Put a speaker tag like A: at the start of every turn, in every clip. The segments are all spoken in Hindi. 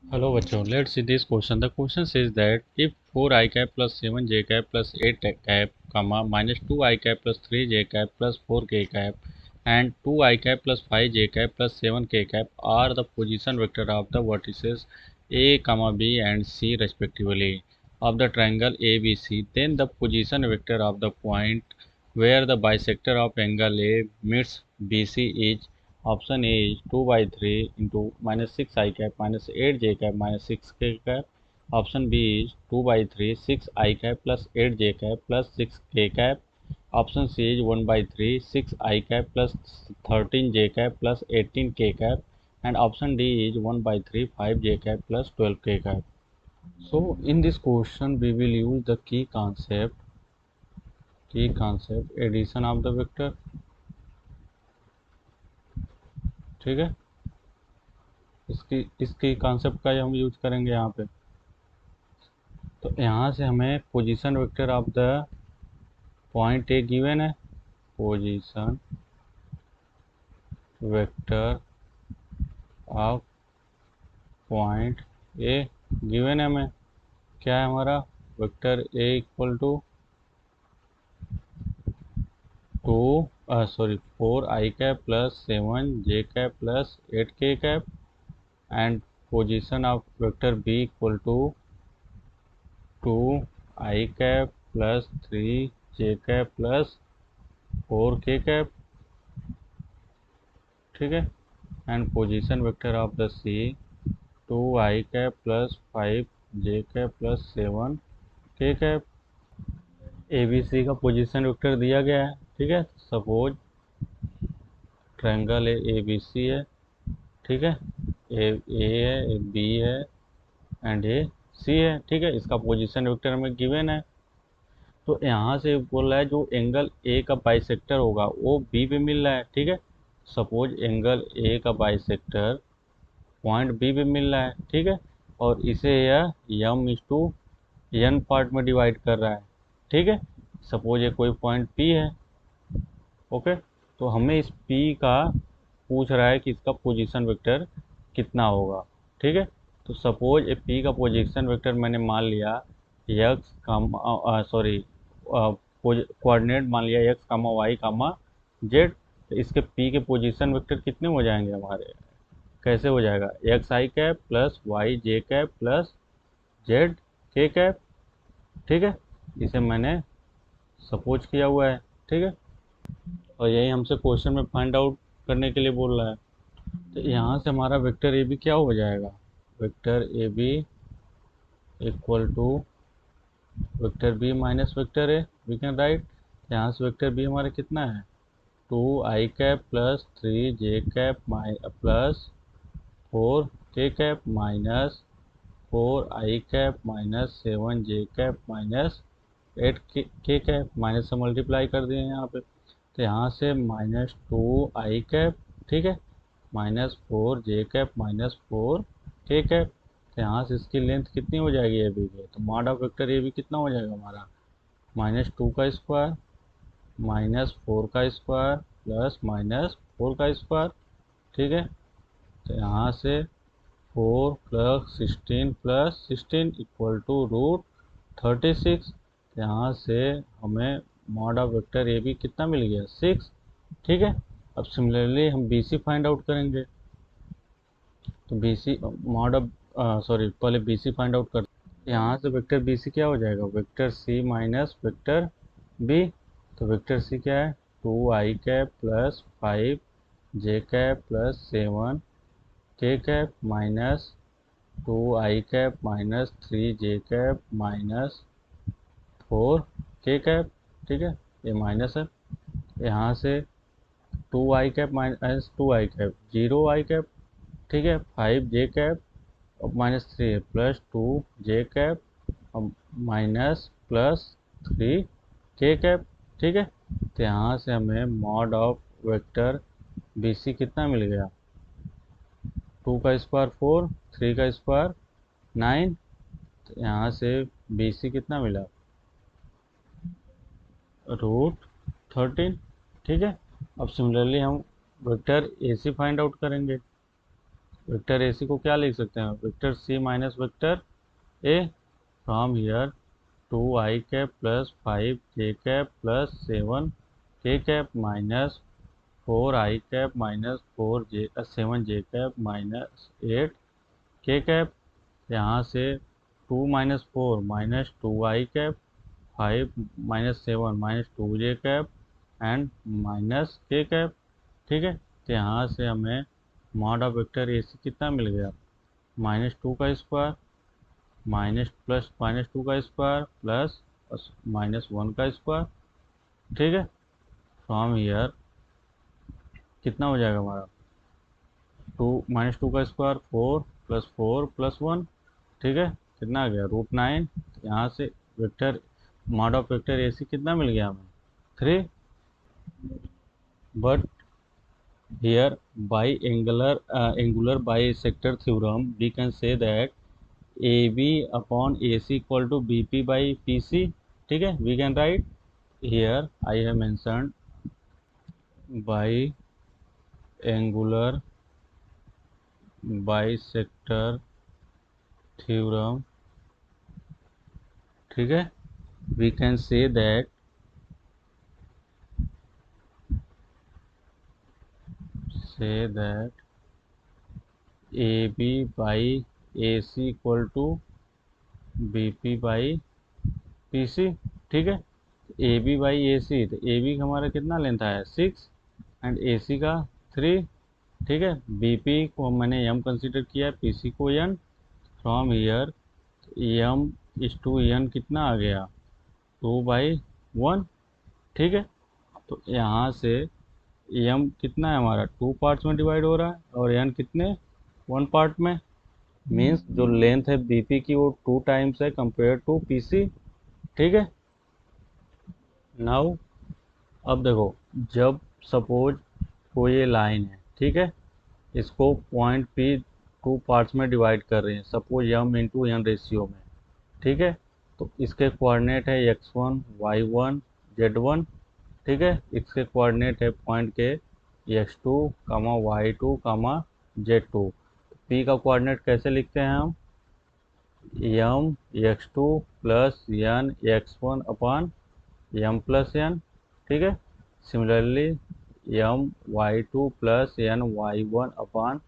A: Hello बच्चों, let's see this question. The question says that if 4 I cap plus 7 j cap plus 8 cap, comma minus 2 I cap plus 3 j cap plus 4 k cap and 2 I cap plus 5 j cap plus 7 k cap are the position vector of the vertices A, comma B and C respectively of the triangle ABC, then the position vector of the point where the bisector of angle A meets BC is option A is 2 by 3 into minus 6 I cap minus 8 j cap minus 6 k cap. Option B is 2 by 3 6 I cap plus 8 j cap plus 6 k cap. Option C is 1 by 3 6 I cap plus 13 j cap plus 18 k cap. And option D is 1 by 3 5 j cap plus 12 k cap. So in this question we will use the key concept addition of the vector. ठीक है, इसकी कॉन्सेप्ट का हम यूज करेंगे यहाँ पे। तो यहाँ से हमें position vector of the point A given है, position vector of point A given है हमें। क्या है हमारा vector A equal to 4 I cap plus 7 J cap plus 8 K cap and position of vector B equal to 2 I cap plus 3 J cap plus 4 K cap. ठीक है, and position vector of the C 2 I cap plus 5 J cap plus 7 K cap. A B सी का पोजीशन वेक्टर दिया गया है। ठीक है, suppose triangle A B C है। ठीक है, ए है, ए बी है एंड ए सी है। ठीक है, इसका पोजीशन वेक्टर हमें गिवन है। तो यहाँ से बोल रहा है जो एंगल ए का बाइसेक्टर होगा वो बी पे मिल रहा है। ठीक है, सपोज एंगल ए का बाइसेक्टर पॉइंट बी पे मिल रहा है। ठीक है, और इसे यह यम इज टू एन पार्ट में डिवाइड कर रहा है। ठीक है, सपोज ये कोई पॉइंट पी है। ओके, तो हमें इस पी का पूछ रहा है कि इसका पोजीशन वेक्टर कितना होगा। ठीक है, तो सपोज ए पी का पोजीशन वेक्टर मैंने मान लिया एक्स कामा सॉरी कोऑर्डिनेट मान लिया एक्स कामा वाई कामा जेड। तो इसके पी के पोजीशन वेक्टर कितने हो जाएंगे हमारे, कैसे हो जाएगा, एक्स आई कैप प्लस वाई जे कैप प्लस जेड के कैप। ठीक है, इसे मैंने सपोज किया हुआ है। ठीक है, और यही हमसे क्वेश्चन में फाइंड आउट करने के लिए बोल रहा है। तो यहाँ से हमारा वेक्टर ए बी क्या हो जाएगा, vector A B equal to vector B minus vector A, we can write. यहाँ से वेक्टर बी हमारा कितना है, 2 I cap plus 3 J cap plus 4 K cap minus 4 I cap minus 7 J cap minus 8 K cap. Minus से मल्टीप्लाई कर दिए यहाँ पे, तो यहाँ से -2 आई कैप। ठीक है, -4 जे कैप -4 के कैप। तो यहाँ से इसकी लेंथ कितनी हो जाएगी ए बी की, तो mod of vector A B कितना हो जाएगा हमारा, -2 का स्क्वायर -4 का स्क्वायर प्लस -4 का स्क्वायर। ठीक है, तो यहाँ से 4 प्लस 16 प्लस 16 इक्वल टू √36। यहाँ से हमें mod of vector A B कितना मिल गया, 6। ठीक है, अब सिमिलरली हम बी सी फाइंड आउट करेंगे। तो बी सी मॉड ऑफ पहले बी सी फाइंड आउट करते। यहाँ से वेक्टर बी सी क्या हो जाएगा, vector C minus vector B. तो वेक्टर सी क्या है, 2 I cap plus 5 J cap plus 7 K cap minus 2 I cap minus 3 J cap minus 4 K cap. ठीक है, ये माइनस है। यहाँ से 2 I cap minus 2 I cap 0 I cap. ठीक है, 5 जे कैप और -3 है प्लस 2 जे कैप और माइनस प्लस 3 के कैप। ठीक है, तो यहाँ से हमें mod of vector B C कितना मिल गया, 2 का स्क्वायर 4 3 का स्क्वायर 9। तो यहाँ से बी सी कितना मिला, √13। ठीक है, अब सिमिलरली हम vector A C find out करेंगे। वेक्टर ए सी को क्या लिख सकते हैं, vector C minus vector A, from here 2i cap plus 5j cap plus 7k cap minus 4i cap minus 7j cap minus 8k cap. यहाँ से 2 minus 4 minus 2i cap, 5 minus 7 minus 2j cap and minus k cap. ठीक है, तो यहाँ से हमें mod of vector A C कितना मिल गया, -2 का स्क्वायर माइनस प्लस -2 का स्क्वायर प्लस -1 का स्क्वायर। ठीक है, फ्रॉम हियर कितना हो जाएगा हमारा, -2 का स्क्वायर 4 प्लस 4 प्लस 1। ठीक है, कितना आ गया √9। यहाँ से vector mod of vector A C कितना मिल गया हमें, 3। But here by angular bisector theorem we can say that AB upon AC equal to BP by PC। ठीक है, we can write here I have mentioned by angular bisector theorem। ठीक है, we can say that AB by AC equal to BP by PC। ठीक है, AB by AC, तो AB का हमारा कितना लेंथ आया 6 एंड AC का 3। ठीक है, BP को मैंने m कंसीडर किया, PC को n। फ्रॉम ईयर m इस टू n कितना आ गया 2/1। ठीक है, तो यहाँ से m कितना है हमारा 2 पार्ट्स में डिवाइड हो रहा है और n कितने 1 पार्ट में, मीन्स जो लेंथ है BP की वो 2 टाइम्स है कंपेयर टू PC। ठीक है, नाउ अब देखो, जब सपोज कोई ये लाइन है, ठीक है, इसको पॉइंट P 2 पार्ट्स में डिवाइड कर रहे हैं, suppose m into n ratio में। ठीक है, तो इसके कोऑर्डिनेट है x1 y1 z1। ठीक है, इसके कोऑर्डिनेट है पॉइंट के x2 y2 z2। P का कोऑर्डिनेट कैसे लिखते हैं हम, m x2 plus n x1 upon m plus n। ठीक है, similarly m y2 plus n y1 upon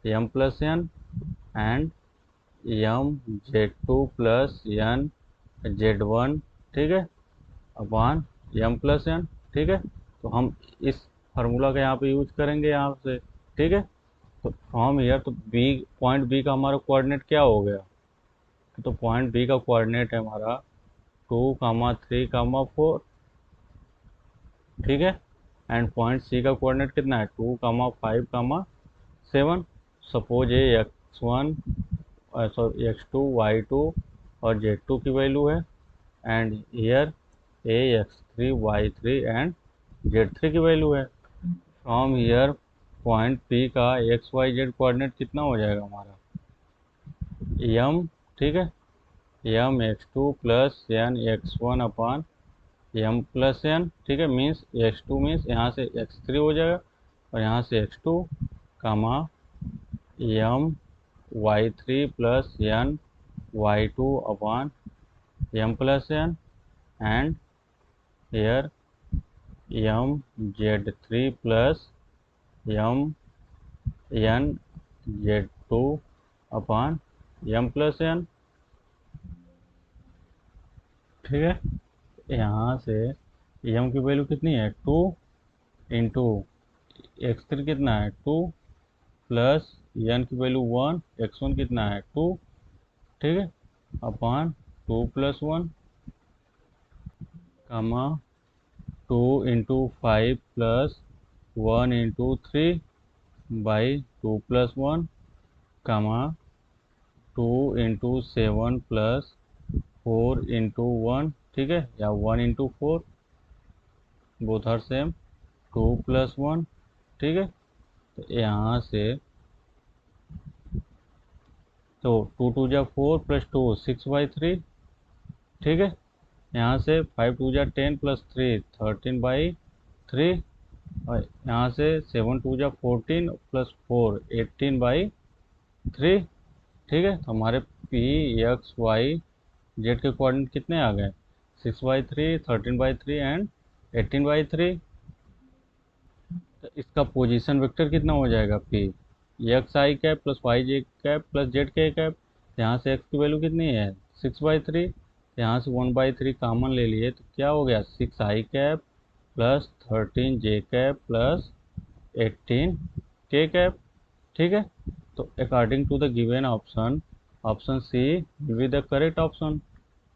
A: m plus n and m z2 plus n z1। ठीक है, अपॉन m प्लस n। ठीक है, तो हम इस फार्मूला का यहाँ पे यूज करेंगे यहाँ से। ठीक है, तो फ्रॉम हियर तो B पॉइंट B का हमारा कोऑर्डिनेट क्या हो गया, तो पॉइंट B का कोऑर्डिनेट है हमारा 2, 3, 4। ठीक है, एंड पॉइंट C का कोऑर्डिनेट कितना है 2, 5, 7। सपोज ये x1 सॉरी x2 y2 और z2 की वैल्यू है and here x3 y3 and z3 की वैल्यू है। फ्रॉम हियर पॉइंट P का x y z कोऑर्डिनेट कितना हो जाएगा हमारा m। ठीक है, m x2 plus n x1 upon m plus n। ठीक है, मीन्स x2 मीन्स यहाँ से x3 हो जाएगा और यहाँ से x2 comma m y3 plus n y2 upon m plus n and here m z3 plus m n z2 upon m plus n। ठीक है, यहाँ से m की वैल्यू कितनी है 2 इंटू x3 कितना है 2 प्लस n की वैल्यू 1, x1 कितना है 2। ठीक है, upon 2 plus 1 comma 2 into 5 plus 1 into 3 by 2 plus 1 comma 2 into 7 plus 4 into 1। ठीक है, या 1 into 4, both are same, 2 plus 1। ठीक है, तो यहाँ से तो 2 2 जा 4 प्लस 2 6/3। ठीक है, यहाँ से 5 2 जा 10 प्लस 3 13/3 और यहाँ से 7 2 जा 14 प्लस 4 18/3। 3। ठीक है, तो हमारे पी एक्स वाई जेड के कोऑर्डिनेट कितने आ गए? 6/3, 13/3 एंड 18/3। तो इसका पोजीशन वेक्टर कितना हो जाएगा? पी एक्स आई कैप प्लस वाई जे कैप प्लस जेड के कैप। यहाँ से एक्स की वैल्यू कितनी है? 6/3। यहाँ से 1/3 कॉमन ले लिए तो क्या हो गया? 6 I cap plus 13 J cap plus 18 K cap. ठीक है, तो according to the given option, option C will be the correct option.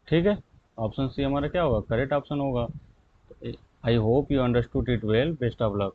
A: ठीक है, ऑप्शन सी हमारा क्या होगा? करेक्ट ऑप्शन होगा। I hope you understood it well. Best of luck.